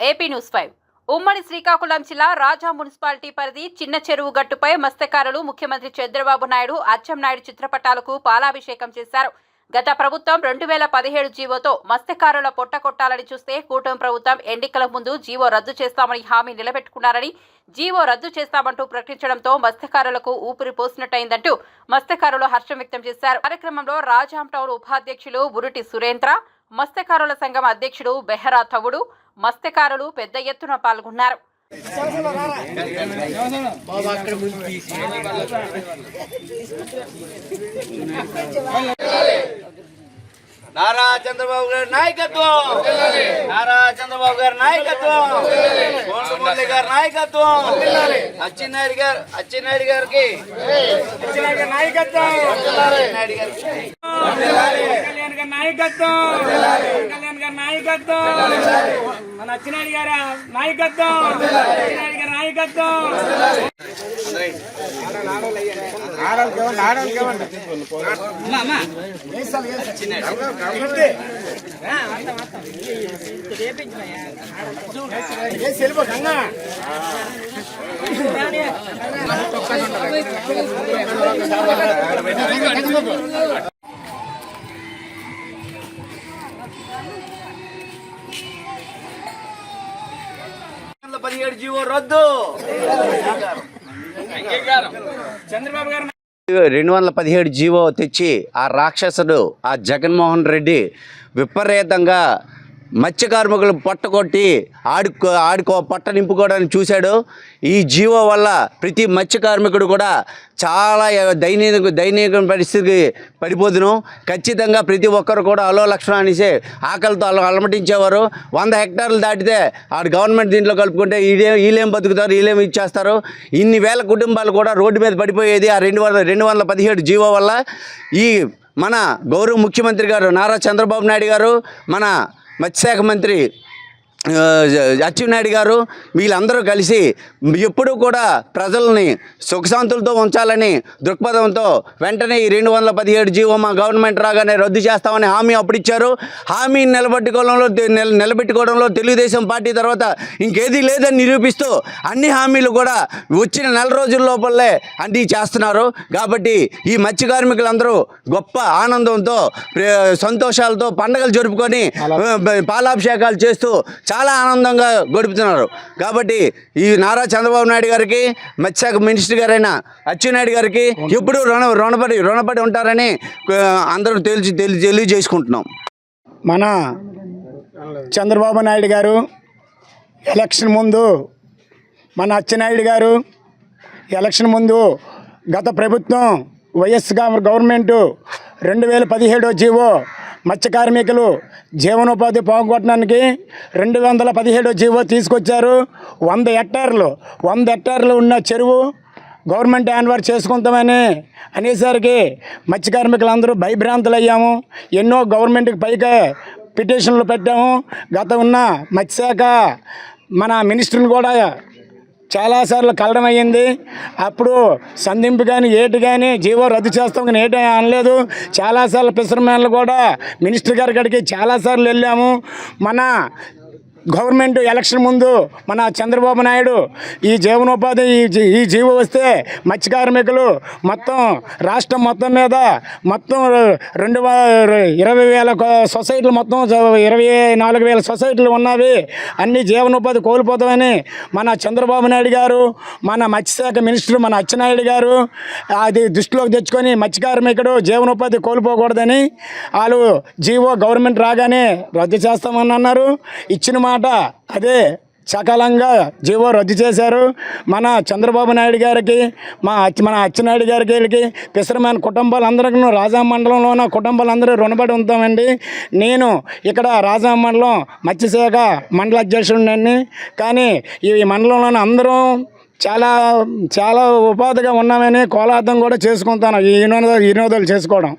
AP news 5 ఉమ్మడి శ్రీకాకుళం జిల్లా రాజా municipality పరిధి చిన్న చెరువు గట్టుపై మత్స్యకారులు ముఖ్యమంత్రి చంద్రబాబు నాయుడు అచ్చెన్నాయుడు చిత్రపటాలకు పాలాభిషేకం చేశారు. గత ప్రభుత్వం 2017 జీవోతో మత్స్యకారుల పొట్టకొట్టాలని చూస్తే కూటమి ప్రభుత్వం ఎన్నికల ముందు జీవో రద్దు చేస్తామని హామీ నిలబెట్టుకున్నారని, జీవో రద్దు చేస్తామంటూ ప్రకటించడంతో మత్స్యకారులకు ఊపిరి పోసినట్టయిందంటూ మత్స్యకారులు హర్షం వ్యక్తం చేశారు. కార్యక్రమంలో రాజాం టౌన్ ఉపాధ్యక్షులు బురుటి సురేంద్ర, మత్స్యకారుల సంఘం అధ్యక్షుడు బెహరా తవుడు, మత్స్యకారులు పెద్ద ఎత్తున పాల్గొన్నారు. నారా చంద్రబాబు గారి నాయకత్వం, నారా చంద్రబాబు గారి నాయకత్వం, కోండమల్లి గారి నాయకత్వం, అచ్చెన్నాయుడు గారికి నాయకత్వం, కళ్యాణ్ గారి నాయకత్వం, కళ్యాణ్ గారి నాయకత్వం, మన అచ్చెన్నాయుడు గారి నాయకత్వం, అచ్చెన్నాయుడు గారి నాయకత్వం. జీవో రద్దు. చంద్రబాబు గారు 217 జీవో తెచ్చి ఆ రాక్షసుడు ఆ జగన్మోహన్ రెడ్డి విపరీతంగా మత్స్య కార్మికులు పొట్టకొట్టి ఆడుకో పొట్ట నింపుకోవడానికి చూశాడు. ఈ జీవో వల్ల ప్రతి మత్స్య కార్మికుడు కూడా చాలా దైనిక పరిస్థితికి పడిపోదును. ఖచ్చితంగా ప్రతి ఒక్కరు కూడా అలో లక్షణం అనేసి ఆకలితో అలమటించేవారు. 100 హెక్టార్లు దాటితే ఆడు గవర్నమెంట్ దీంట్లో కలుపుకుంటే వీళ్ళేం బతుకుతారు, వీళ్ళేం ఇచ్చేస్తారు. ఇన్ని వేల కుటుంబాలు కూడా రోడ్డు మీద పడిపోయేది ఆ 217 జీవో వల్ల. ఈ మన గౌరవ ముఖ్యమంత్రి గారు నారా చంద్రబాబు నాయుడు గారు, మన మత్స్యశాఖ మంత్రి అచ్చెన్నాయుడు గారు వీళ్ళందరూ కలిసి ఎప్పుడూ కూడా ప్రజల్ని సుఖశాంతులతో ఉంచాలని దృక్పథంతో వెంటనే ఈ 217 జీవో మా గవర్నమెంట్ రాగానే రద్దు చేస్తామని హామీ అప్పుడు ఇచ్చారు. హామీని నిలబెట్టుకోవడంలో తెలుగుదేశం పార్టీ తర్వాత ఇంకేదీ లేదని నిరూపిస్తూ అన్ని హామీలు కూడా వచ్చిన నెల రోజుల లోపలే అన్నీ చేస్తున్నారు. కాబట్టి ఈ మత్స్య కార్మికులందరూ గొప్ప ఆనందంతో సంతోషాలతో పండుగలు జరుపుకొని పాలాభిషేకాలు చేస్తూ చాలా ఆనందంగా గడుపుతున్నారు. కాబట్టి ఈ నారా చంద్రబాబు నాయుడు గారికి, మత్స్యశాఖ మినిస్టర్ గారైన అచ్చెన్నాయుడు గారికి ఎప్పుడూ రుణపడి ఉంటారని అందరూ తెలియజేసుకుంటున్నాం. మన చంద్రబాబు నాయుడు గారు ఎలక్షన్ ముందు, మన అచ్చెన్నాయుడు గారు ఎలక్షన్ ముందు గత ప్రభుత్వం వైఎస్ గవర్నమెంటు 2017 జీవో మత్స్య కార్మికులు జీవనోపాధి పోగొట్టడానికి 217 జీవో తీసుకొచ్చారు. 100 హెక్టార్లు ఉన్న చెరువు గవర్నమెంట్ హ్యాండ్ ఓవర్ చేసుకుంటామని అనేసరికి మత్స్య కార్మికులందరూ భయభ్రాంతులు అయ్యాము. ఎన్నో గవర్నమెంట్కి పైగా పిటిషన్లు పెట్టాము. గత ఉన్న మత్స్యశాఖ మన మినిస్టర్ని కూడా చాలాసార్లు కలడం అయ్యింది. అప్పుడు సంధింపు కానీ ఏటి కానీ జీవో రద్దు చేస్తాం కానీ ఏటి అనలేదు. చాలాసార్లు ఫిషర్మెన్లు కూడా మినిస్టర్ గారి కాడికి చాలాసార్లు వెళ్ళాము. మన గవర్నమెంట్ ఎలక్షన్ ముందు మన చంద్రబాబు నాయుడు ఈ జీవనోపాధి ఈ జీవో వస్తే మత్స్య కార్మికులు మొత్తం రాష్ట్రం మొత్తం మీద మొత్తం 20,000 సొసైటీలు, మొత్తం 24,000 సొసైటీలు ఉన్నవి, అన్ని జీవనోపాధి కోల్పోతామని మన చంద్రబాబు నాయుడు గారు, మన మత్స్యశాఖ మినిస్టర్ మన అచ్చెన్నాయుడు గారు అది దృష్టిలోకి తెచ్చుకొని మత్స్య కార్మికుడు జీవనోపాధి కోల్పోకూడదని వాళ్ళు జీవో గవర్నమెంట్ రాగానే రద్దు చేస్తామని అన్నారు. ఇచ్చిన మాట అదే సకాలంగా జీవో రద్దు చేశారు. మన చంద్రబాబు నాయుడు గారికి, మన అచ్చెన్నాయుడు గారికి, ఫిషర్మెన్ కుటుంబాలందరికీ రాజాం మండలంలో ఉన్న కుటుంబాలందరూ రుణపడి ఉంటామండి. నేను ఇక్కడ రాజాం మండలం మత్స్యశాఖ మండల అధ్యక్షుడిని. కానీ ఈ మండలంలోని అందరూ చాలా ఉపాధిగా ఉన్నామని కోలార్థం కూడా చేసుకుంటాను. ఈ వినోదాలు చేసుకోవడం.